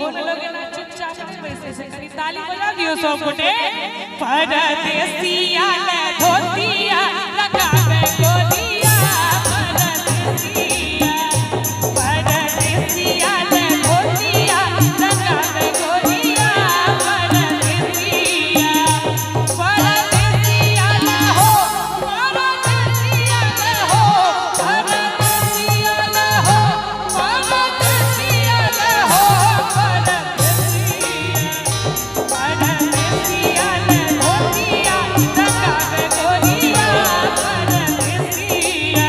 होली में लोग ना चुपचाप पैसे से करी ताली बजा दियो सब गोटे परदेसिया ले धोतिया लगावे गोलिया परदेसिया ले धोतिया लगावे गोलिया परदेसिया ले हो परदेसिया ले हो परदेसिया ले हो परदेसिया ले हो परदेसिया ले धोतिया लगावे गोलिया परदेसिया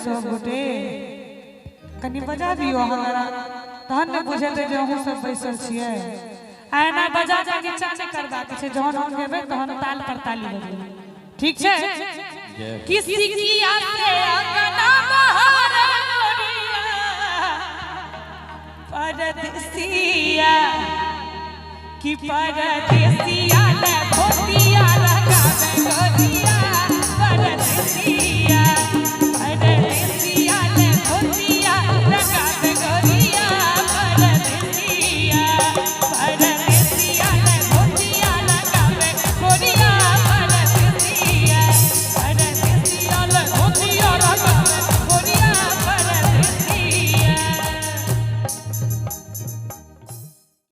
सब गोटे कनी बजा दियो हमरा तहन ने बुझे दे जे हम सब बैसल छियै आना बजा जा नीचा ने करबा के छै जहन हम गेबे तहन ताल पर ताली बजबे ठीक छै किसी की आसे अंगना बहार गोरिया परदेसिया की परदेसिया ले धोतिया लगावे गोरिया परदेसिया